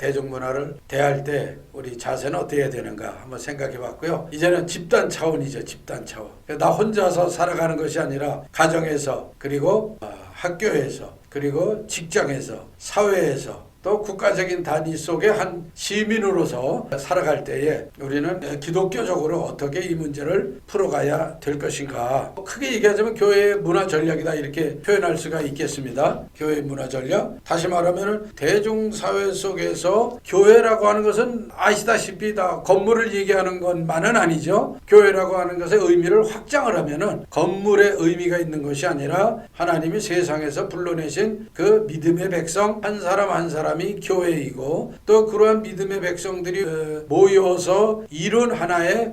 대중문화를 대할 때 우리 자세는 어떻게 해야 되는가 한번 생각해 봤고요. 이제는 집단 차원이죠. 집단 차원. 나 혼자서 살아가는 것이 아니라 가정에서, 그리고 학교에서, 그리고 직장에서, 사회에서, 또 국가적인 단위 속의 한 시민으로서 살아갈 때에 우리는 기독교적으로 어떻게 이 문제를 풀어가야 될 것인가. 크게 얘기하자면 교회의 문화 전략이다, 이렇게 표현할 수가 있겠습니다. 교회의 문화 전략. 다시 말하면 대중사회 속에서 교회라고 하는 것은 아시다시피 다 건물을 얘기하는 것만은 아니죠. 교회라고 하는 것의 의미를 확장을 하면은 건물의 의미가 있는 것이 아니라 하나님이 세상에서 불러내신 그 믿음의 백성 한 사람 한 사람이 교회이고, 또 그러한 믿음의 백성들이 모여서 이룬 하나의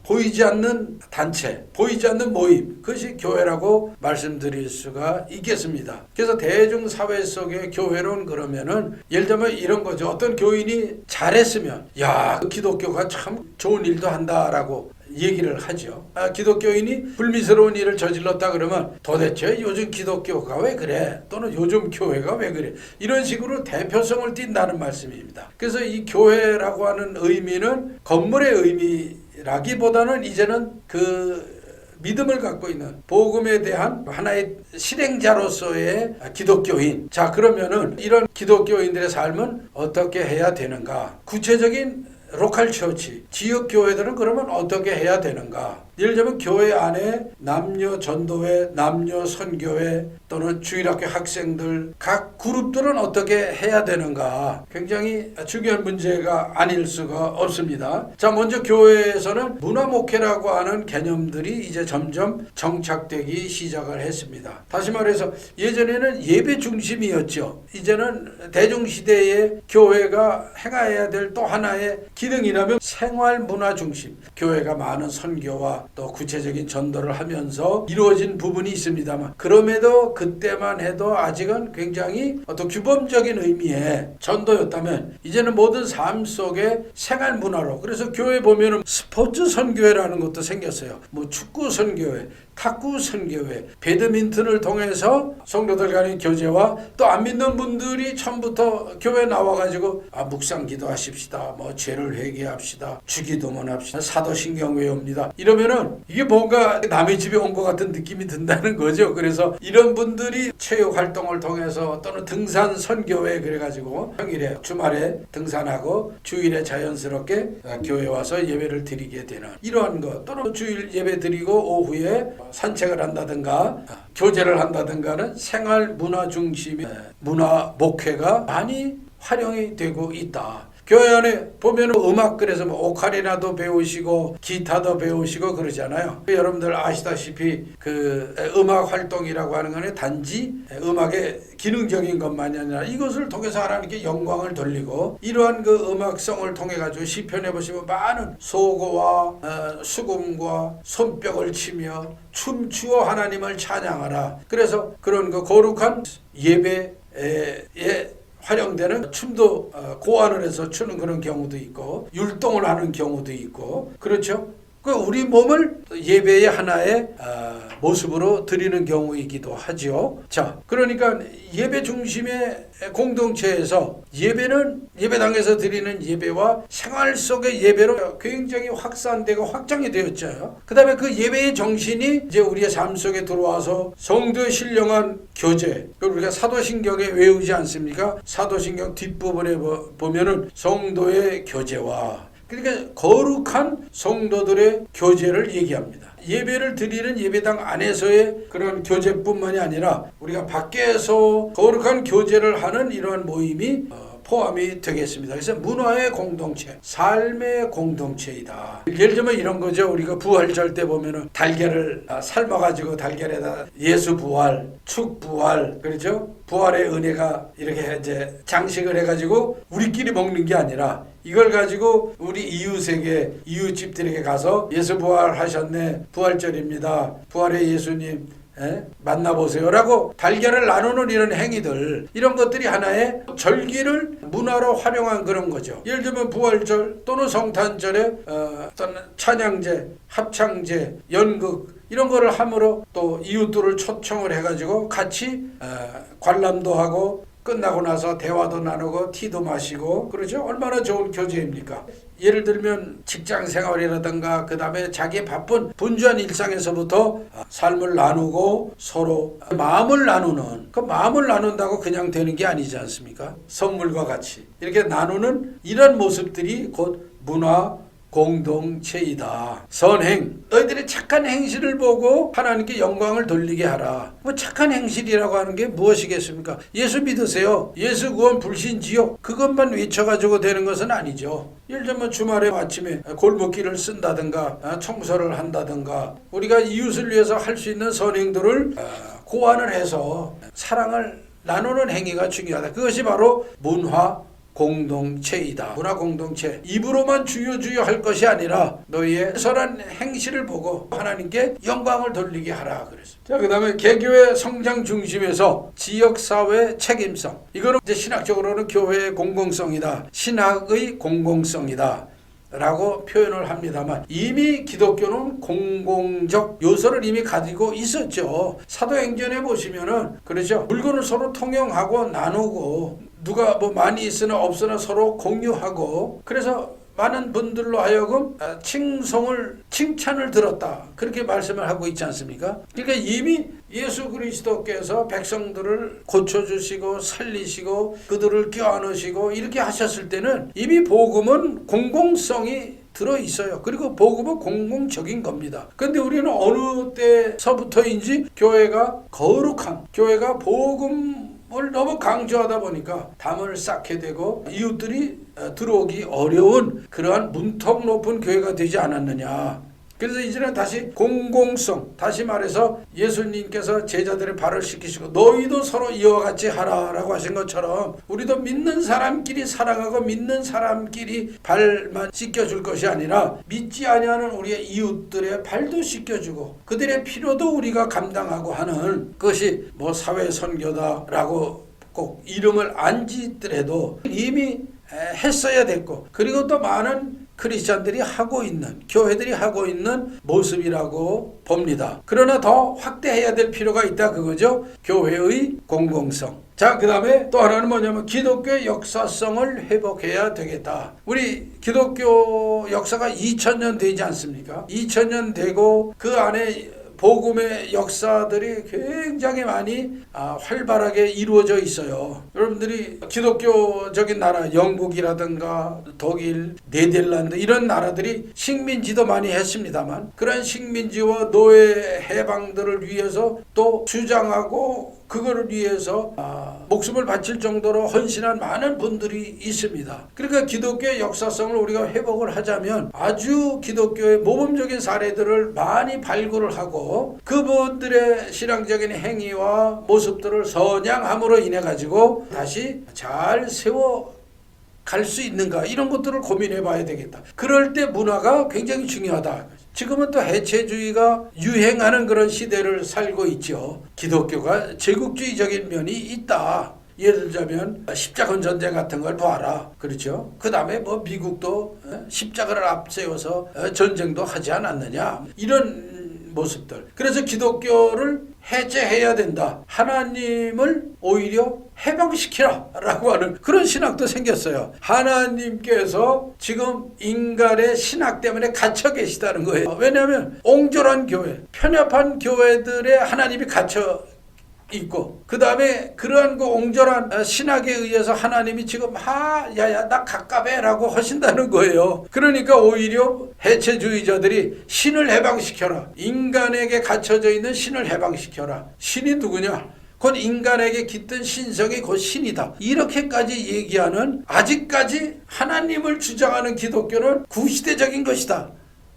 보이지 않는 단체, 보이지 않는 모임, 그것이 교회라고 말씀드릴 수가 있겠습니다. 그래서 대중사회 속의 교회론 그러면은 예를 들면 이런 거죠. 어떤 교인이 잘했으면 야, 기독교가 참 좋은 일도 한다라고 얘기를 하죠. 기독교인이 불미스러운 일을 저질렀다 그러면 도대체 요즘 기독교가 왜 그래? 또는 요즘 교회가 왜 그래? 이런 식으로 대표성을 띈다는 말씀입니다. 그래서 이 교회라고 하는 의미는 건물의 의미라기보다는 이제는 그 믿음을 갖고 있는 복음에 대한 하나의 실행자로서의 기독교인. 자, 그러면은 이런 기독교인들의 삶은 어떻게 해야 되는가? 구체적인 로컬 처치, 지역 교회들은 그러면 어떻게 해야 되는가? 예를 들면 교회 안에 남녀 전도회, 남녀 선교회, 또는 주일학교 학생들 각 그룹들은 어떻게 해야 되는가? 굉장히 중요한 문제가 아닐 수가 없습니다. 자, 먼저 교회에서는 문화 목회라고 하는 개념들이 이제 점점 정착되기 시작을 했습니다. 다시 말해서 예전에는 예배 중심이었죠. 이제는 대중시대의 교회가 행해야 될 또 하나의 기능이라면 생활 문화 중심. 교회가 많은 선교와 또 구체적인 전도를 하면서 이루어진 부분이 있습니다만, 그럼에도 그때만 해도 아직은 굉장히 어떤 규범적인 의미의 전도였다면 이제는 모든 삶 속에 생활 문화로, 그래서 교회 보면은 스포츠 선교회라는 것도 생겼어요. 뭐 축구 선교회, 탁구 선교회, 배드민턴을 통해서 성도들 간의 교제와 또 안 믿는 분들이 처음부터 교회 나와가지고 묵상 기도하십시다, 뭐 죄를 회개합시다, 주기도문 합시다, 사도신경 외웁니다. 이러면은 이게 뭔가 남의 집에 온 것 같은 느낌이 든다는 거죠. 그래서 이런 분들이 체육 활동을 통해서 또는 등산 선교회 그래가지고 평일에 주말에 등산하고 주일에 자연스럽게 교회 와서 예배를 드리게 되는 이러한 것, 또는 주일 예배 드리고 오후에 산책을 한다든가 교제를 한다든가는 생활 문화 중심의 문화 목회가 많이 활용이 되고 있다. 교회 안에 보면 음악, 그래서 뭐 오카리나도 배우시고 기타도 배우시고 그러잖아요. 여러분들 아시다시피 그 음악 활동이라고 하는 건 단지 음악의 기능적인 것만이 아니라 이것을 통해서 하나님께 영광을 돌리고, 이러한 그 음악성을 통해 가지고 시편에 보시면 많은 소고와 수금과 손뼉을 치며 춤추어 하나님을 찬양하라. 그래서 그런 그 거룩한 예배에 활용되는 춤도 고안을 해서 추는 그런 경우도 있고, 율동을 하는 경우도 있고, 그렇죠? 그 우리 몸을 예배의 하나의 모습으로 드리는 경우이기도 하죠. 자, 그러니까 예배 중심의 공동체에서 예배는 예배당에서 드리는 예배와 생활 속의 예배로 굉장히 확산되고 확장이 되었죠. 그 다음에 그 예배의 정신이 이제 우리의 삶 속에 들어와서 성도의 신령한 교제, 우리가 사도신경에 외우지 않습니까? 사도신경 뒷부분에 보면은 성도의 교제와, 그러니까 거룩한 성도들의 교제를 얘기합니다. 예배를 드리는 예배당 안에서의 그런 교제뿐만이 아니라 우리가 밖에서 거룩한 교제를 하는 이러한 모임이 포함이 되겠습니다. 그래서 문화의 공동체, 삶의 공동체이다. 예를 들면 이런 거죠. 우리가 부활절 때 보면은 달걀을 삶아가지고 달걀에다 예수 부활, 축 부활, 그렇죠? 부활의 은혜가 이렇게 이제 장식을 해가지고 우리끼리 먹는 게 아니라 이걸 가지고 우리 이웃에게, 이웃집들에게 가서 예수 부활하셨네, 부활절입니다, 부활의 예수님 만나보세요 라고 달걀을 나누는 이런 행위들, 이런 것들이 하나의 절기를 문화로 활용한 그런 거죠. 예를 들면 부활절 또는 성탄절에 어떤 찬양제, 합창제, 연극 이런 거를 함으로 또 이웃들을 초청을 해가지고 같이 관람도 하고 끝나고 나서 대화도 나누고 티도 마시고 그렇죠? 얼마나 좋은 교제입니까? 예를 들면 직장 생활이라든가 그 다음에 자기의 바쁜 분주한 일상에서부터 삶을 나누고 서로 마음을 나누는, 그 마음을 나눈다고 그냥 되는 게 아니지 않습니까? 선물과 같이 이렇게 나누는 이런 모습들이 곧 문화 공동체이다. 선행, 너희들의 착한 행실을 보고 하나님께 영광을 돌리게 하라. 뭐 착한 행실이라고 하는 게 무엇이겠습니까? 예수 믿으세요. 예수 구원 불신지옥 그것만 외쳐가지고 되는 것은 아니죠. 예를 들면 주말에 아침에 골목길을 쓴다든가 청소를 한다든가 우리가 이웃을 위해서 할 수 있는 선행들을 고안을 해서 사랑을 나누는 행위가 중요하다. 그것이 바로 문화 공동체이다. 문화 공동체. 입으로만 주여 할 것이 아니라 너희의 선한 행실을 보고 하나님께 영광을 돌리게 하라 그랬어요. 자, 그다음에 개교의 성장 중심에서 지역사회 책임성. 이거는 이제 신학적으로는 교회의 공공성이다. 신학의 공공성이다. 라고 표현을 합니다만 이미 기독교는 공공적 요소를 이미 가지고 있었죠. 사도행전에 보시면은 그렇죠. 물건을 서로 통용하고 나누고 누가 뭐 많이 있으나 없으나 서로 공유하고 그래서 많은 분들로 하여금 칭찬을 들었다. 그렇게 말씀을 하고 있지 않습니까? 그러니까 이미 예수 그리스도께서 백성들을 고쳐주시고 살리시고 그들을 껴안으시고 이렇게 하셨을 때는 이미 복음은 공공성이 들어있어요. 그리고 복음은 공공적인 겁니다. 근데 우리는 어느 때서부터인지 교회가 거룩한, 교회가 복음을 너무 강조하다 보니까 담을 쌓게 되고 이웃들이 들어오기 어려운 그러한 문턱 높은 교회가 되지 않았느냐. 그래서 이제는 다시 공공성, 다시 말해서 예수님께서 제자들의 발을 씻기시고 너희도 서로 이와 같이 하라라고 하신 것처럼 우리도 믿는 사람끼리 사랑하고 믿는 사람끼리 발만 씻겨줄 것이 아니라 믿지 아니하는 우리의 이웃들의 발도 씻겨주고 그들의 필요도 우리가 감당하고 하는 그것이 뭐 사회선교다라고 꼭 이름을 안 짓더라도 이미 했어야 됐고 그리고 또 많은 크리스찬들이 하고 있는 교회들이 하고 있는 모습이라고 봅니다. 그러나 더 확대해야 될 필요가 있다 그거죠. 교회의 공공성. 자, 그 다음에 또 하나는 뭐냐면 기독교의 역사성을 회복해야 되겠다. 우리 기독교 역사가 2000년 되지 않습니까? 2000년 되고 그 안에 복음의 역사들이 굉장히 많이 활발하게 이루어져 있어요. 여러분들이 기독교적인 나라 영국이라든가 독일, 네덜란드 이런 나라들이 식민지도 많이 했습니다만 그런 식민지와 노예 해방들을 위해서 또 주장하고 그거를 위해서 목숨을 바칠 정도로 헌신한 많은 분들이 있습니다. 그러니까 기독교의 역사성을 우리가 회복을 하자면 아주 기독교의 모범적인 사례들을 많이 발굴을 하고 그분들의 신앙적인 행위와 모습들을 선양함으로 인해 가지고 다시 잘 세워 갈 수 있는가 이런 것들을 고민해 봐야 되겠다. 그럴 때 문화가 굉장히 중요하다. 지금은 또 해체주의가 유행하는 그런 시대를 살고 있죠. 기독교가 제국주의적인 면이 있다. 예를 들자면 십자군 전쟁 같은 걸 봐라. 그렇죠? 그 다음에 뭐 미국도 십자가를 앞세워서 전쟁도 하지 않았느냐. 이런 모습들. 그래서 기독교를 해체해야 된다. 하나님을 오히려 해방시키라 라고 하는 그런 신학도 생겼어요. 하나님께서 지금 인간의 신학 때문에 갇혀 계시다는 거예요. 왜냐하면 옹졸한 교회, 편협한 교회들에 하나님이 갇혀 있고 그 다음에 그러한 그 옹졸한 신학에 의해서 하나님이 지금 야야 나 갑갑해 라고 하신다는 거예요. 그러니까 오히려 해체주의자들이 신을 해방시켜라. 인간에게 갇혀져 있는 신을 해방시켜라. 신이 누구냐? 곧 인간에게 깃든 신성이 곧 신이다. 이렇게까지 얘기하는 아직까지 하나님을 주장하는 기독교는 구시대적인 것이다.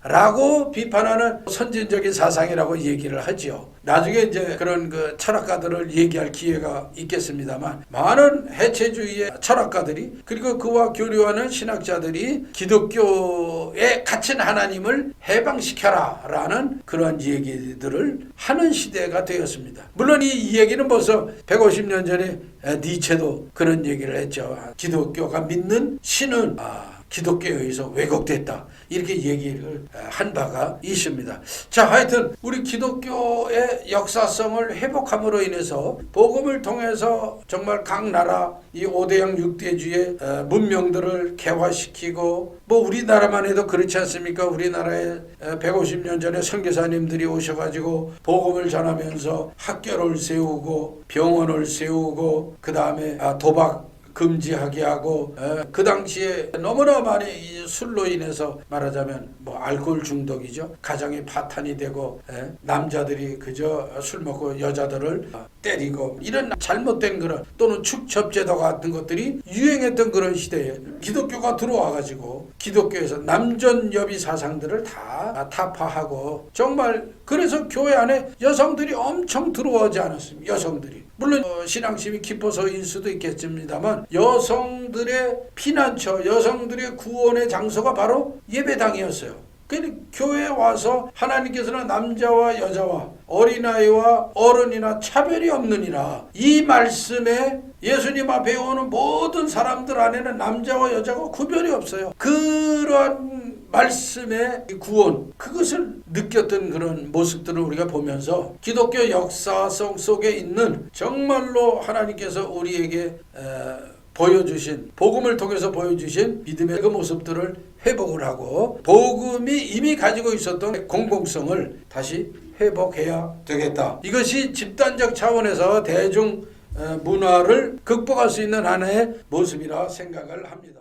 라고 비판하는 선진적인 사상이라고 얘기를 하지요. 나중에 이제 그런 그 철학가들을 얘기할 기회가 있겠습니다만 많은 해체주의의 철학가들이 그리고 그와 교류하는 신학자들이 기독교에 갇힌 하나님을 해방시켜라 라는 그런 얘기들을 하는 시대가 되었습니다. 물론 이 얘기는 벌써 150년 전에 니체도 그런 얘기를 했죠. 기독교가 믿는 신은 기독교에 의해서 왜곡됐다. 이렇게 얘기를 한 바가 있습니다. 자, 하여튼 우리 기독교의 역사성을 회복함으로 인해서 복음을 통해서 정말 각 나라 이 5대양 6대주의 문명들을 개화시키고 뭐 우리나라만 해도 그렇지 않습니까? 우리나라에 150년 전에 선교사님들이 오셔가지고 복음을 전하면서 학교를 세우고 병원을 세우고 그 다음에 도박 금지하게 하고 그 당시에 너무나 많이 이 술로 인해서 말하자면 뭐 알코올 중독이죠. 가정이 파탄이 되고 남자들이 그저 술 먹고 여자들을 때리고 이런 잘못된 그런 또는 축첩제도 같은 것들이 유행했던 그런 시대에 기독교가 들어와가지고 기독교에서 남존여비 사상들을 다 타파하고 정말 그래서 교회 안에 여성들이 엄청 들어오지 않았습니다. 여성들이. 물론 신앙심이 깊어서일 수도 있겠습니다만 여성들의 피난처, 여성들의 구원의 장소가 바로 예배당이었어요. 그러니까 교회에 와서 하나님께서는 남자와 여자와 어린아이와 어른이나 차별이 없느니라. 이 말씀에 예수님 앞에 오는 모든 사람들 안에는 남자와 여자가 구별이 없어요. 그러한 말씀의 구원, 그것을 느꼈던 그런 모습들을 우리가 보면서 기독교 역사성 속에 있는 정말로 하나님께서 우리에게 보여주신 복음을 통해서 보여주신 믿음의 그 모습들을 회복을 하고 복음이 이미 가지고 있었던 공공성을 다시 회복해야 되겠다. 이것이 집단적 차원에서 대중 문화를 극복할 수 있는 하나의 모습이라 생각을 합니다.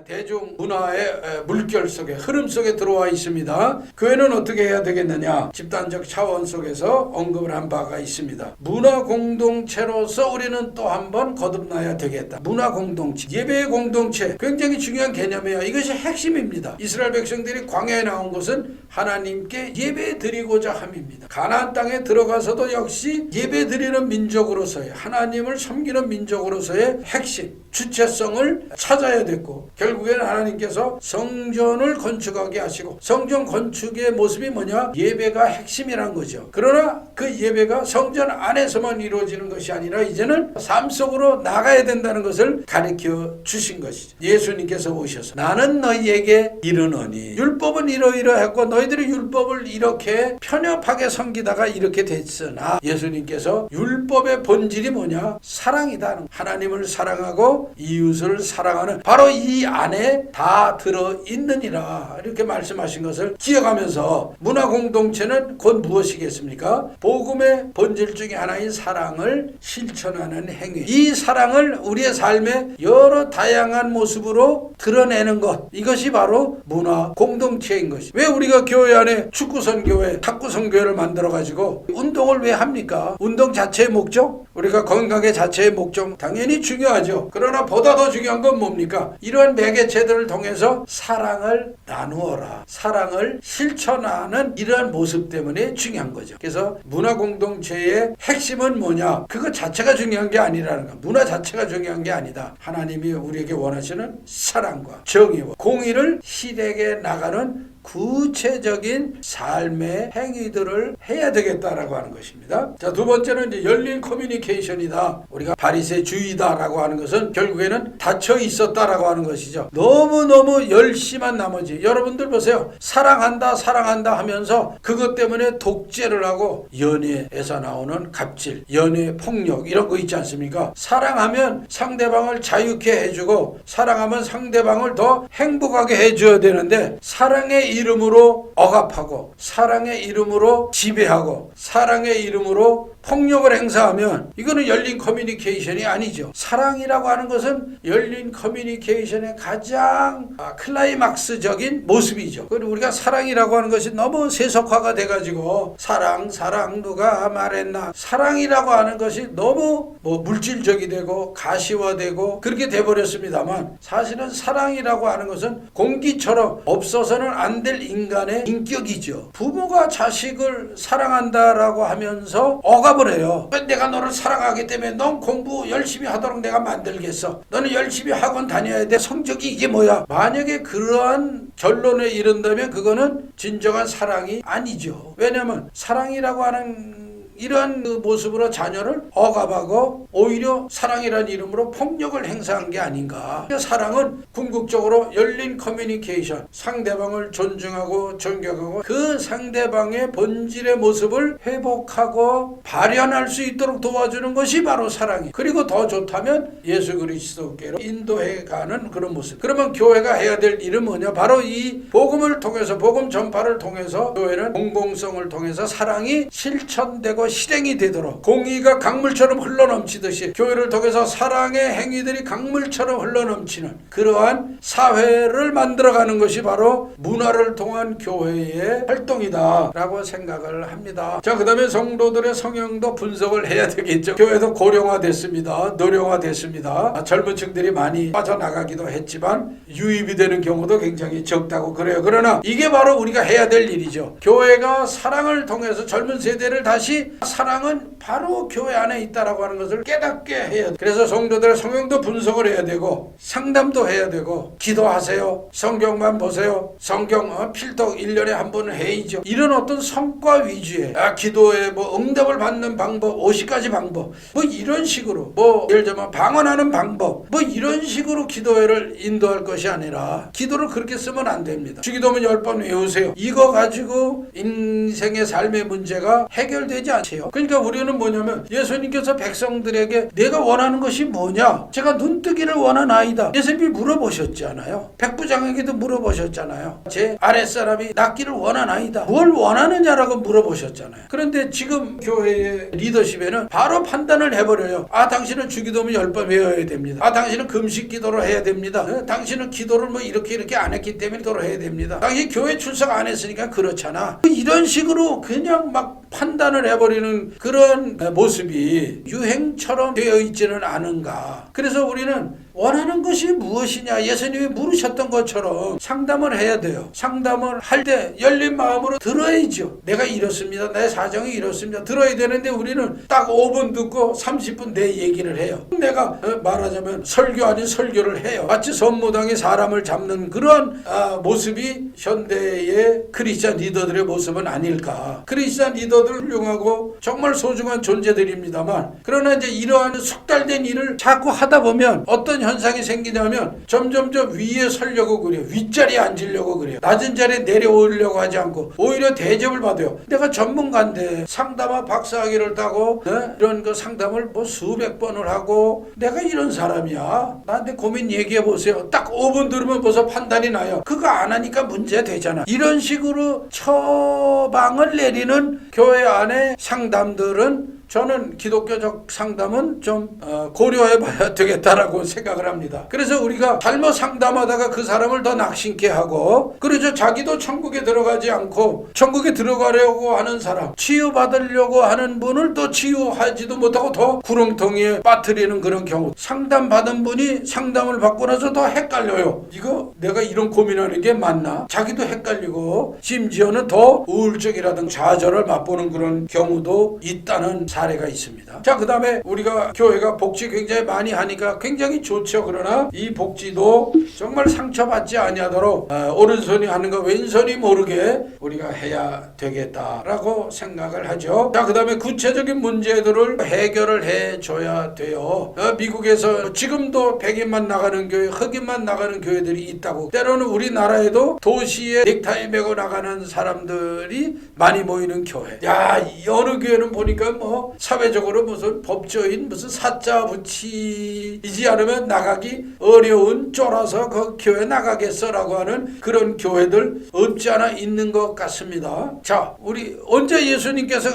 대중문화의 물결 속에 흐름 속에 들어와 있습니다. 교회는 어떻게 해야 되겠느냐? 집단적 차원 속에서 언급을 한 바가 있습니다. 문화 공동체로서 우리는 또 한 번 거듭나야 되겠다. 문화 공동체, 예배의 공동체 굉장히 중요한 개념이에요. 이것이 핵심입니다. 이스라엘 백성들이 광야에 나온 것은 하나님께 예배 드리고자 함입니다. 가나안 땅에 들어가서도 역시 예배 드리는 민족으로서의 하나님을 섬기는 민족으로서의 핵심, 주체성을 찾아야 됐고 결국에는 하나님께서 성전을 건축하게 하시고 성전 건축의 모습이 뭐냐? 예배가 핵심이란 거죠. 그러나 그 예배가 성전 안에서만 이루어지는 것이 아니라 이제는 삶 속으로 나가야 된다는 것을 가르쳐 주신 것이죠. 예수님께서 오셔서 나는 너희에게 이르노니 율법은 이러이러했고 너희들이 율법을 이렇게 편협하게 섬기다가 이렇게 됐으나 예수님께서 율법의 본질이 뭐냐? 사랑이다. 하나님을 사랑하고 이웃을 사랑하는 바로 이 안에 다 들어있느니라 이렇게 말씀하신 것을 기억하면서 문화공동체는 곧 무엇이겠습니까? 복음의 본질 중에 하나인 사랑을 실천하는 행위. 이 사랑을 우리의 삶에 여러 다양한 모습으로 드러내는 것, 이것이 바로 문화공동체인 것이. 왜 우리가 교회 안에 축구선교회, 탁구선교회를 만들어가지고 운동을 왜 합니까? 운동 자체의 목적? 우리가 건강의 자체의 목적 당연히 중요하죠. 그러나 보다 더 중요한 건 뭡니까? 이러한 매개체들을 통해서 사랑을 나누어라, 사랑을 실천하는 이러한 모습 때문에 중요한 거죠. 그래서 문화공동체의 핵심은 뭐냐? 그것 자체가 중요한 게 아니라는 거. 문화 자체가 중요한 게 아니다. 하나님이 우리에게 원하시는 사랑과 정의와 공의를 실행해 나가는 구체적인 삶의 행위들을 해야 되겠다라고 하는 것입니다. 자, 두 번째는 이제 열린 커뮤니케이션이다. 우리가 바리새주의다라고 하는 것은 결국에는 닫혀 있었다라고 하는 것이죠. 너무너무 열심한 나머지 여러분들 보세요. 사랑한다 사랑한다 하면서 그것 때문에 독재를 하고 연애에서 나오는 갑질, 연애 폭력 이런 거 있지 않습니까? 사랑하면 상대방을 자유케 해주고 사랑하면 상대방을 더 행복하게 해줘야 되는데 사랑의 이름으로 억압하고 사랑의 이름으로 지배하고 사랑의 이름으로 폭력을 행사하면 이거는 열린 커뮤니케이션이 아니죠. 사랑이라고 하는 것은 열린 커뮤니케이션의 가장 클라이막스적인 모습이죠. 그리고 우리가 사랑이라고 하는 것이 너무 세속화가 돼가지고 사랑 누가 말했나 사랑이라고 하는 것이 너무 물질적이 되고 가시화되고 그렇게 돼버렸습니다만 사실은 사랑이라고 하는 것은 공기처럼 없어서는 안 될 인간의 인격이죠. 부모가 자식을 사랑한다라고 하면서 억압을 해요. 내가 너를 사랑하기 때문에 넌 공부 열심히 하도록 내가 만들겠어. 너는 열심히 학원 다녀야 돼. 성적이 이게 뭐야? 만약에 그러한 결론에 이른다면 그거는 진정한 사랑이 아니죠. 왜냐하면 사랑이라고 하는 이런 그 모습으로 자녀를 억압하고 오히려 사랑이라는 이름으로 폭력을 행사한 게 아닌가. 사랑은 궁극적으로 열린 커뮤니케이션, 상대방을 존중하고 존경하고 그 상대방의 본질의 모습을 회복하고 발현할 수 있도록 도와주는 것이 바로 사랑이에요. 그리고 더 좋다면 예수 그리스도께로 인도해가는 그런 모습. 그러면 교회가 해야 될 일은 뭐냐? 바로 이 복음을 통해서, 복음 전파를 통해서 교회는 공공성을 통해서 사랑이 실천되고 실행이 되도록, 공의가 강물처럼 흘러넘치듯이 교회를 통해서 사랑의 행위들이 강물처럼 흘러넘치는 그러한 사회를 만들어가는 것이 바로 문화를 통한 교회의 활동이다 라고 생각을 합니다. 자, 그 다음에 성도들의 성향도 분석을 해야 되겠죠. 교회도 고령화됐습니다. 노령화됐습니다. 젊은 층들이 많이 빠져나가기도 했지만 유입이 되는 경우도 굉장히 적다고 그래요. 그러나 이게 바로 우리가 해야 될 일이죠. 교회가 사랑을 통해서 젊은 세대를 다시, 사랑은 바로 교회 안에 있다라고 하는 것을 깨닫게 해야 돼. 그래서 성도들의 성향도 분석을 해야 되고 상담도 해야 되고, 기도하세요, 성경만 보세요, 성경 필독 1년에 한 번은 해야죠. 이런 어떤 성과 위주의 기도에 뭐 응답을 받는 방법, 50가지 방법, 뭐 이런 식으로, 뭐 예를 들면 방언하는 방법, 뭐 이런 식으로 기도회를 인도할 것이 아니라, 기도를 그렇게 쓰면 안 됩니다. 주기도문 10번 외우세요. 이거 가지고 인생의 삶의 문제가 해결되지 않죠. 그러니까 우리는 뭐냐면, 예수님께서 백성들에게 내가 원하는 것이 뭐냐? 제가 눈뜨기를 원하나이다. 예수님이 물어보셨잖아요. 백부장에게도 물어보셨잖아요. 제 아랫사람이 낫기를 원하나이다. 뭘 원하느냐라고 물어보셨잖아요. 그런데 지금 교회의 리더십에는 바로 판단을 해버려요. 아, 당신은 주기도문 10번 외워야 됩니다. 아, 당신은 금식 기도를 해야 됩니다. 당신은 기도를 뭐 이렇게 안 했기 때문에 기도를 해야 됩니다. 당신 교회 출석 안 했으니까 그렇잖아. 이런 식으로 그냥 막 판단을 해버리는 그런 모습이 유행처럼 되어 있지는 않은가. 그래서 우리는 원하는 것이 무엇이냐, 예수님이 물으셨던 것처럼 상담을 해야 돼요. 상담을 할 때 열린 마음으로 들어야죠. 내가 이렇습니다. 내 사정이 이렇습니다. 들어야 되는데 우리는 딱 5분 듣고 30분 내 얘기를 해요. 내가 말하자면 설교 아닌 설교를 해요. 마치 선무당이 사람을 잡는 그런 모습이 현대의 크리스찬 리더들의 모습은 아닐까. 크리스찬 리더들 훌륭하고 정말 소중한 존재들입니다만, 그러나 이제 이러한 숙달된 일을 자꾸 하다 보면 어떤 현상이 생기냐면 점점점 위에 서려고 그래요. 윗자리에 앉으려고 그래요. 낮은 자리에 내려오려고 하지 않고 오히려 대접을 받아요. 내가 전문가인데 상담학 박사학위를 따고 이런 그 상담을 뭐 수백 번을 하고 내가 이런 사람이야. 나한테 고민 얘기해 보세요. 딱 5분 들으면 벌써 판단이 나요. 그거 안 하니까 문제 되잖아. 이런 식으로 처방을 내리는 교회 안에 상담들은, 저는 기독교적 상담은 좀 고려해봐야 되겠다라고 생각을 합니다. 그래서 우리가 잘못 상담하다가 그 사람을 더 낙심케 하고, 그래서 자기도 천국에 들어가지 않고 천국에 들어가려고 하는 사람, 치유받으려고 하는 분을 또 치유하지도 못하고 더 구렁텅이에 빠뜨리는 그런 경우. 상담받은 분이 상담을 받고 나서 더 헷갈려요. 이거 내가 이런 고민하는 게 맞나? 자기도 헷갈리고 심지어는 더 우울증이라든가 좌절을 맛보는 그런 경우도 있다는 사례가 있습니다. 자, 그 다음에 우리가 교회가 복지 굉장히 많이 하니까 굉장히 좋죠. 그러나 이 복지도 정말 상처받지 아니하도록 오른손이 하는 거 왼손이 모르게 우리가 해야 되겠다라고 생각을 하죠. 자, 그 다음에 구체적인 문제들을 해결을 해줘야 돼요. 미국에서 지금도 백인만 나가는 교회, 흑인만 나가는 교회들이 있다고. 때로는 우리나라에도 도시에 넥타이 메고 나가는 사람들이 많이 모이는 교회. 야, 어느 교회는 보니까 뭐 사회적으로 무슨 법조인 무슨 사자 붙이지 않으면 나가기 어려운, 쫄아서 그 교회 나가겠어라고 하는 그런 교회들 없지 않아 있는 것 같습니다. 자, 우리 언제 예수님께서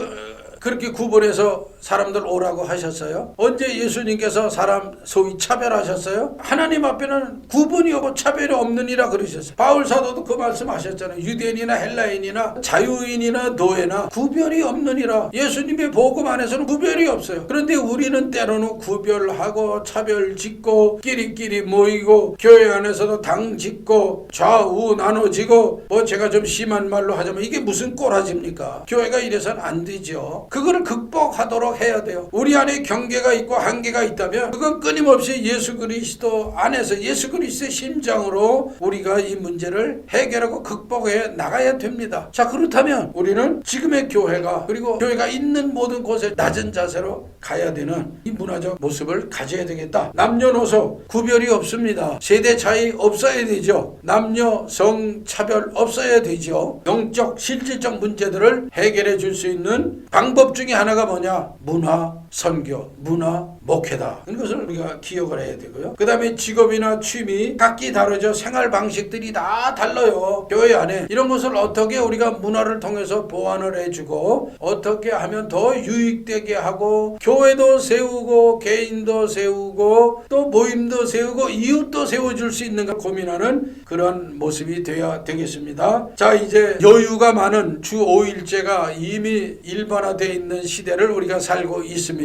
그렇게 구분해서 사람들 오라고 하셨어요? 언제 예수님께서 사람 소위 차별하셨어요? 하나님 앞에는 구분이 없고 차별이 없느니라 그러셨어요. 바울 사도도 그 말씀하셨잖아요. 유대인이나 헬라인이나 자유인이나 노예나 구별이 없느니라. 예수님의 복음 안에서는 구별이 없어요. 그런데 우리는 때로는 구별하고 차별 짓고 끼리끼리 모이고 교회 안에서도 당 짓고 좌우 나눠지고, 뭐 제가 좀 심한 말로 하자면 이게 무슨 꼬라지입니까? 교회가 이래서는 안 되죠. 그거를 극복하도록 있도록 해야 돼요. 우리 안에 경계가 있고 한계가 있다면 그건 끊임없이 예수 그리스도 안에서 예수 그리스도의 심장으로 우리가 이 문제를 해결하고 극복해 나가야 됩니다. 자, 그렇다면 우리는 지금의 교회가 그리고 교회가 있는 모든 곳에 낮은 자세로 가야 되는 이 문화적 모습을 가져야 되겠다. 남녀노소 구별이 없습니다. 세대 차이 없어야 되죠. 남녀 성차별 없어야 되죠. 영적 실질적 문제들을 해결해 줄 수 있는 방법 중에 하나가 뭐냐? 문화 선교, 문화 목회다. 이것을 우리가 기억을 해야 되고요. 그 다음에 직업이나 취미 각기 다르죠. 생활 방식들이 다 달라요. 교회 안에 이런 것을 어떻게 우리가 문화를 통해서 보완을 해주고 어떻게 하면 더 유익되게 하고 교회도 세우고 개인도 세우고 또 모임도 세우고 이웃도 세워줄 수 있는가 고민하는 그런 모습이 되어야 되겠습니다. 자, 이제 여유가 많은 주 5일제가 이미 일반화되어 있는 시대를 우리가 살고 있습니다.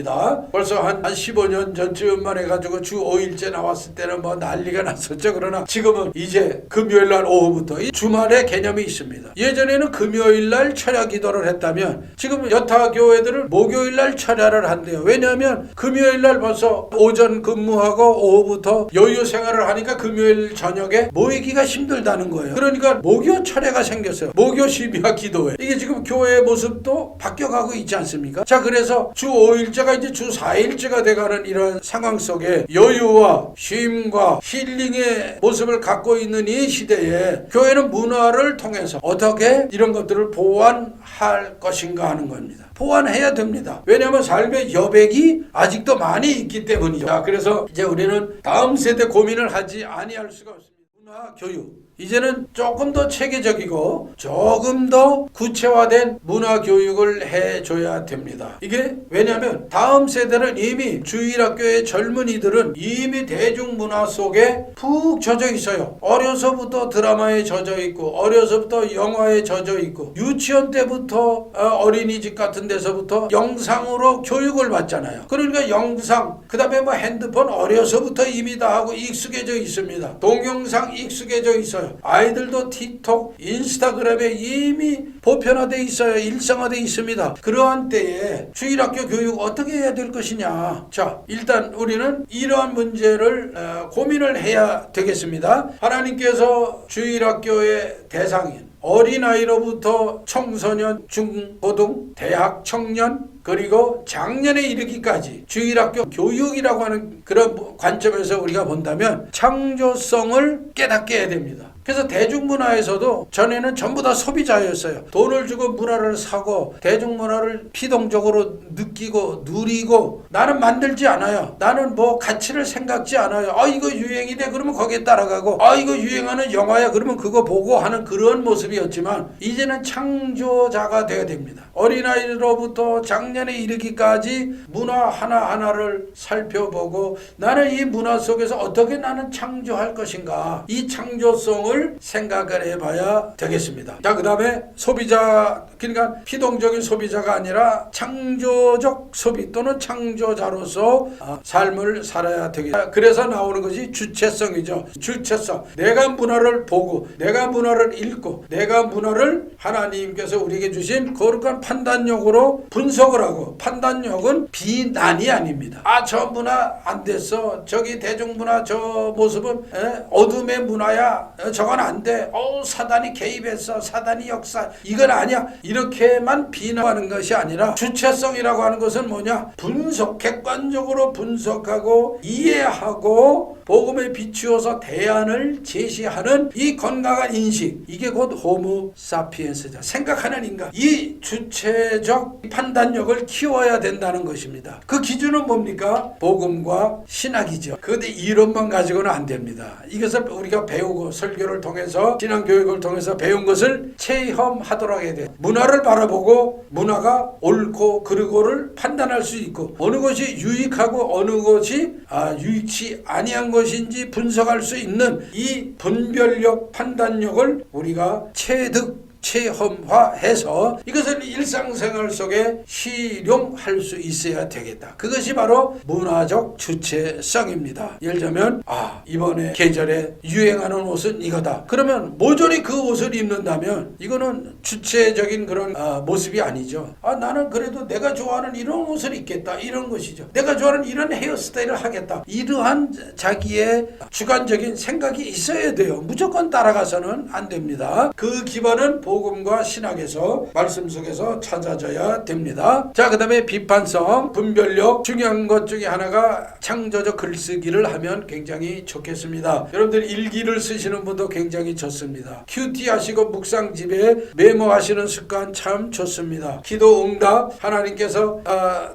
벌써 한 15년 전쯤만 해가지고 주 5일제 나왔을 때는 뭐 난리가 났었죠. 그러나 지금은 이제 금요일날 오후부터 이 주말의 개념이 있습니다. 예전에는 금요일날 철야 기도를 했다면 지금 여타 교회들은 목요일날 철야를 한대요. 왜냐하면 금요일날 벌써 오전 근무하고 오후부터 여유 생활을 하니까 금요일 저녁에 모이기가 힘들다는 거예요. 그러니까 목요 철야가 생겼어요. 목요 시비와 기도회. 이게 지금 교회의 모습도 바뀌어가고 있지 않습니까? 자, 그래서 주 5일제가 이제 주 4일제가 돼가는 이런 상황 속에 여유와 쉼과 힐링의 모습을 갖고 있는 이 시대에 교회는 문화를 통해서 어떻게 이런 것들을 보완할 것인가 하는 겁니다. 보완해야 됩니다. 왜냐하면 삶의 여백이 아직도 많이 있기 때문이죠. 자, 그래서 이제 우리는 다음 세대 고민을 하지 아니할 수가 없습니다. 문화 교육. 이제는 조금 더 체계적이고 조금 더 구체화된 문화 교육을 해줘야 됩니다. 이게 왜냐하면 다음 세대는 이미 주일학교의 젊은이들은 이미 대중문화 속에 푹 젖어 있어요. 어려서부터 드라마에 젖어 있고 어려서부터 영화에 젖어 있고 유치원 때부터 어린이집 같은 데서부터 영상으로 교육을 받잖아요. 그러니까 영상 그 다음에 뭐 핸드폰 어려서부터 이미 다 하고 익숙해져 있습니다. 동영상 익숙해져 있어요. 아이들도 틱톡, 인스타그램에 이미 보편화되어 있어요. 일상화되어 있습니다. 그러한 때에 주일학교 교육 어떻게 해야 될 것이냐. 자, 일단 우리는 이러한 문제를 고민을 해야 되겠습니다. 하나님께서 주일학교의 대상인 어린아이로부터 청소년, 중고등, 대학, 청년 그리고 장년에 이르기까지 주일학교 교육이라고 하는 그런 관점에서 우리가 본다면 창조성을 깨닫게 해야 됩니다. 그래서 대중문화에서도 전에는 전부 다 소비자였어요. 돈을 주고 문화를 사고 대중문화를 피동적으로 느끼고 누리고 나는 만들지 않아요. 나는 뭐 가치를 생각지 않아요. 이거 유행이네 그러면 거기에 따라가고 이거 유행하는 영화야 그러면 그거 보고 하는 그런 모습이었지만 이제는 창조자가 되어야 됩니다. 어린아이로부터 장년에 이르기까지 문화 하나하나를 살펴보고 나는 이 문화 속에서 어떻게 나는 창조할 것인가 이 창조성을 생각을 해봐야 되겠습니다. 자, 그 다음에 소비자 그러니까 피동적인 소비자가 아니라 창조적 소비 또는 창조자로서 삶을 살아야 되겠다. 그래서 나오는 것이 주체성이죠. 주체성. 내가 문화를 보고 내가 문화를 읽고 내가 문화를 하나님께서 우리에게 주신 거룩한 판단력으로 분석을 하고 판단력은 비난이 아닙니다. 저 문화 안 됐어. 저기 대중문화 저 모습은 어둠의 문화야. 저건 안 돼. 사단이 개입했어. 사단이 역사. 이건 아니야. 이렇게만 비난하는 것이 아니라 주체성이라고 하는 것은 뭐냐? 분석, 객관적으로 분석하고 이해하고 복음에 비추어서 대안을 제시하는 이 건강한 인식. 이게 곧 호모 사피엔스자. 생각하는 인간. 이 주체적 판단력을 키워야 된다는 것입니다. 그 기준은 뭡니까? 복음과 신학이죠. 그런데 이론만 가지고는 안 됩니다. 이것을 우리가 배우고 설교를 통해서 신앙교육을 통해서 배운 것을 체험하도록 해야 돼요. 문화를 바라보고 문화가 옳고 그르고를 판단할 수 있고 어느 것이 유익하고 어느 것이 유익치 아니한 것인지 분석할 수 있는 이 분별력 판단력을 우리가 체득 체험화해서 이것을 일상생활 속에 실용할 수 있어야 되겠다. 그것이 바로 문화적 주체성입니다. 예를 들면 이번에 계절에 유행하는 옷은 이거다. 그러면 모조리 그 옷을 입는다면 이거는 주체적인 그런 모습이 아니죠. 나는 그래도 내가 좋아하는 이런 옷을 입겠다. 이런 것이죠. 내가 좋아하는 이런 헤어스타일을 하겠다. 이러한 자기의 주관적인 생각이 있어야 돼요. 무조건 따라가서는 안 됩니다. 그 기반은 복음과 신학에서 말씀 속에서 찾아져야 됩니다. 자, 그 다음에 비판성, 분별력. 중요한 것 중에 하나가 창조적 글쓰기를 하면 굉장히 좋겠습니다. 여러분들 일기를 쓰시는 분도 굉장히 좋습니다. 큐티 하시고 묵상집에 메모하시는 습관 참 좋습니다. 기도 응답, 하나님께서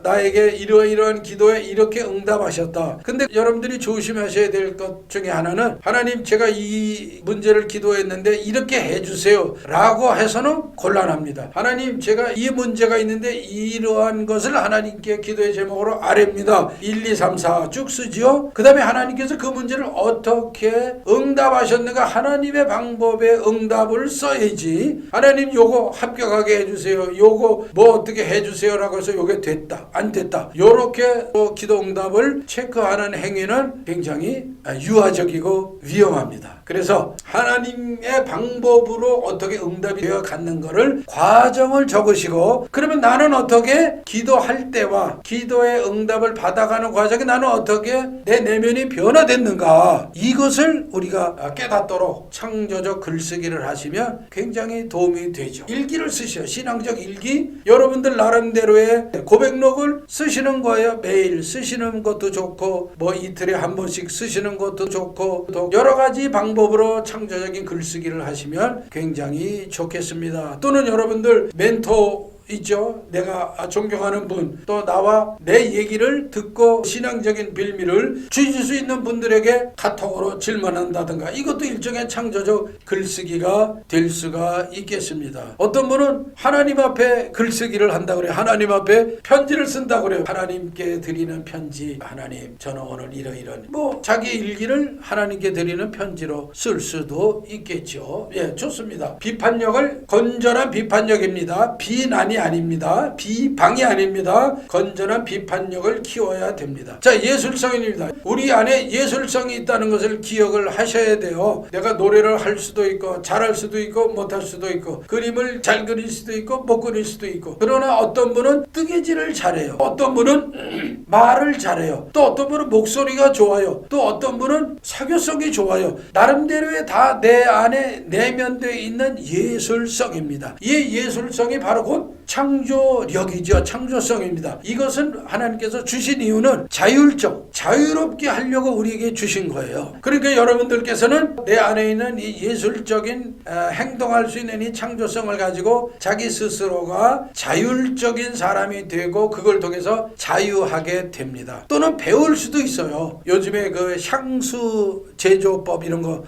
나에게 이러이러한 기도에 이렇게 응답하셨다. 근데 여러분들이 조심하셔야 될 것 중에 하나는 하나님 제가 이 문제를 기도했는데 이렇게 해주세요 라고 해서는 곤란합니다. 하나님 제가 이 문제가 있는데 이러한 것을 하나님께 기도의 제목으로 아뢰입니다. 1, 2, 3, 4 쭉 쓰지요. 그 다음에 하나님께서 그 문제를 어떻게 응답하셨는가 하나님의 방법에 응답을 써야지. 하나님 요거 합격하게 해주세요. 요거 뭐 어떻게 해주세요 라고 해서 요게 됐다 안 됐다 요렇게 기도 응답을 체크하는 행위는 굉장히 유아적이고 위험합니다. 그래서 하나님의 방법으로 어떻게 응답이 되어 갖는 거를 과정을 적으시고 그러면 나는 어떻게 기도할 때와 기도의 응답을 받아가는 과정에 나는 어떻게 내 내면이 변화됐는가 이것을 우리가 깨닫도록 창조적 글쓰기를 하시면 굉장히 도움이 되죠. 일기를 쓰셔. 신앙적 일기 여러분들 나름대로의 고백록을 쓰시는 거예요. 매일 쓰시는 것도 좋고 뭐 이틀에 한 번씩 쓰시는 것도 좋고 또 여러 가지 방법으로 창조적인 글쓰기를 하시면 굉장히 좋겠습니다. 또는 여러분들 멘토 있죠. 내가 존경하는 분 또 나와 내 얘기를 듣고 신앙적인 빌미를 주실 수 있는 분들에게 카톡으로 질문한다든가 이것도 일종의 창조적 글쓰기가 될 수가 있겠습니다. 어떤 분은 하나님 앞에 글쓰기를 한다고 그래요. 하나님 앞에 편지를 쓴다고 그래요. 하나님께 드리는 편지. 하나님 저는 오늘 이러이런 뭐 자기 일기를 하나님께 드리는 편지로 쓸 수도 있겠죠. 예, 좋습니다. 비판력을 건전한 비판력입니다. 비난이 아닙니다. 비방이 아닙니다. 건전한 비판력을 키워야 됩니다. 자, 예술성입니다. 우리 안에 예술성이 있다는 것을 기억을 하셔야 돼요. 내가 노래를 할 수도 있고 잘할 수도 있고 못할 수도 있고 그림을 잘 그릴 수도 있고 못 그릴 수도 있고 그러나 어떤 분은 뜨개질을 잘해요. 어떤 분은 말을 잘해요. 또 어떤 분은 목소리가 좋아요. 또 어떤 분은 사교성이 좋아요. 나름대로의 다 내 안에 내면되어 있는 예술성입니다. 이 예술성이 바로 곧 창조력이죠. 창조성입니다. 이것은 하나님께서 주신 이유는 자유롭게 하려고 우리에게 주신 거예요. 그러니까 여러분들께서는 내 안에 있는 이 예술적인 행동할 수 있는 이 창조성을 가지고 자기 스스로가 자율적인 사람이 되고 그걸 통해서 자유하게 됩니다. 또는 배울 수도 있어요. 요즘에 그 향수 제조법 이런 거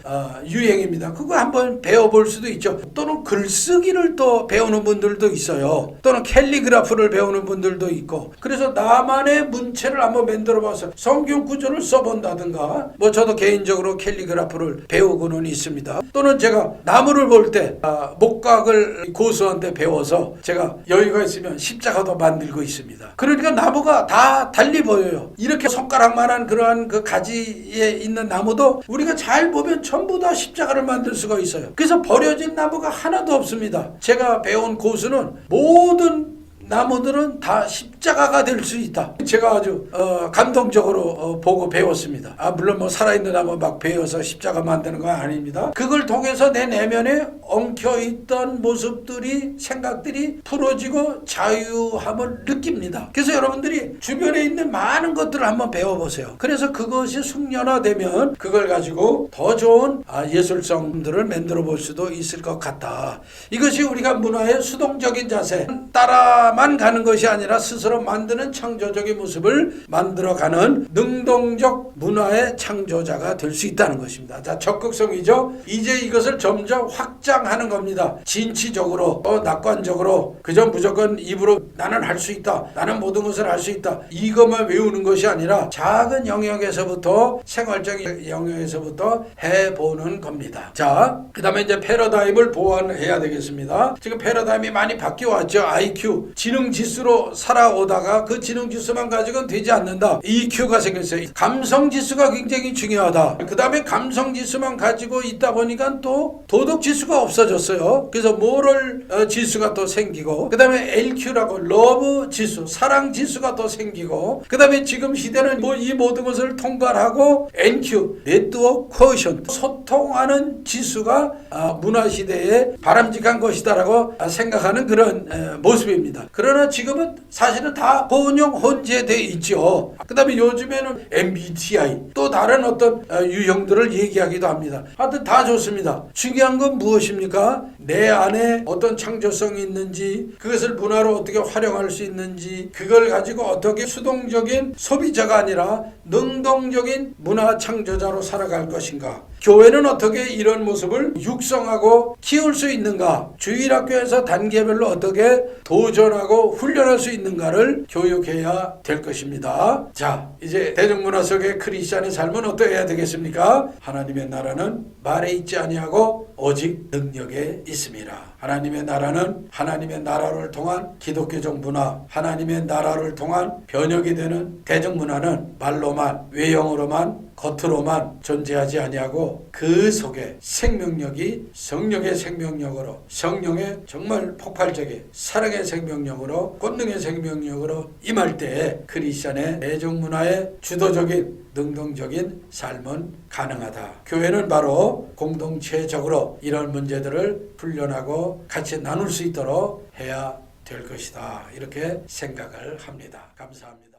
유행입니다. 그거 한번 배워볼 수도 있죠. 또는 글쓰기를 또 배우는 분들도 있어요. 또는 캘리그라프를 배우는 분들도 있고 그래서 나만의 문체를 한번 만들어봐서 성경 구절을 써본다든가 뭐 저도 개인적으로 캘리그라프를 배우고는 있습니다. 또는 제가 나무를 볼 때 목각을 고수한테 배워서 제가 여유가 있으면 십자가도 만들고 있습니다. 그러니까 나무가 다 달리 보여요. 이렇게 손가락만한 그러한 그 가지에 있는 나무도 우리가 잘 보면 전부 다 십자가를 만들 수가 있어요. 그래서 버려진 나무가 하나도 없습니다. 제가 배운 고수는 모든 나무들은 다 십자가가 될 수 있다. 제가 아주 감동적으로 보고 배웠습니다. 물론 뭐 살아있는 나무 막 베어서 십자가 만드는 건 아닙니다. 그걸 통해서 내 내면에 엉켜있던 모습들이 생각들이 풀어지고 자유함을 느낍니다. 그래서 여러분들이 주변에 있는 많은 것들을 한번 배워보세요. 그래서 그것이 숙련화되면 그걸 가지고 더 좋은 예술성들을 만들어 볼 수도 있을 것 같다. 이것이 우리가 문화의 수동적인 자세 따라만 만들어만 가는 것이 아니라 스스로 만드는 창조적인 모습을 만들어가는 능동적 문화의 창조자가 될 수 있다는 것입니다. 자, 적극성이죠. 이제 이것을 점점 확장하는 겁니다. 진취적으로, 낙관적으로, 그저 무조건 입으로 나는 할 수 있다, 나는 모든 것을 할 수 있다, 이것만 외우는 것이 아니라 작은 영역에서부터, 생활적인 영역에서부터 해보는 겁니다. 자, 그 다음에 이제 패러다임을 보완해야 되겠습니다. 지금 패러다임이 많이 바뀌어왔죠. IQ, 지능지수로 살아오다가 그 지능지수만 가지고는 되지 않는다. EQ가 생겼어요. 감성지수가 굉장히 중요하다. 그 다음에 감성지수만 가지고 있다 보니까 또 도덕지수가 없어졌어요. 그래서 모럴 지수가 또 생기고, 그 다음에 LQ라고 러브 지수, 사랑 지수가 또 생기고, 그 다음에 지금 시대는 이 모든 것을 통괄하고 NQ, 네트워크 쿼션, 소통하는 지수가 문화시대에 바람직한 것이다라고 생각하는 그런 모습입니다. 그러나 지금은 사실은 다 혼용 혼재되어 있죠. 그 다음에 요즘에는 MBTI, 또 다른 어떤 유형들을 얘기하기도 합니다. 하여튼 다 좋습니다. 중요한 건 무엇입니까? 내 안에 어떤 창조성이 있는지, 그것을 문화로 어떻게 활용할 수 있는지, 그걸 가지고 어떻게 수동적인 소비자가 아니라 능동적인 문화 창조자로 살아갈 것인가, 교회는 어떻게 이런 모습을 육성하고 키울 수 있는가, 주일학교에서 단계별로 어떻게 도전하고 훈련할 수 있는가를 교육해야 될 것입니다. 자, 이제 대중문화 속의 크리스찬의 삶은 어떠해야 되겠습니까? 하나님의 나라는 말에 있지 아니하고 오직 능력에 있습니다. 하나님의 나라는 하나님의 나라를 통한 기독교적 문화, 하나님의 나라를 통한 변혁이 되는 대중문화는 말로만, 외형으로만, 겉으로만 존재하지 아니하고 그 속에 생명력이 성령의 생명력으로, 성령의 정말 폭발적인 사랑의 생명력으로, 권능의 생명력으로 임할 때에 크리스찬의 대중문화의 주도적인 능동적인 삶은 가능하다. 교회는 바로 공동체적으로 이런 문제들을 풀려나고 같이 나눌 수 있도록 해야 될 것이다. 이렇게 생각을 합니다. 감사합니다.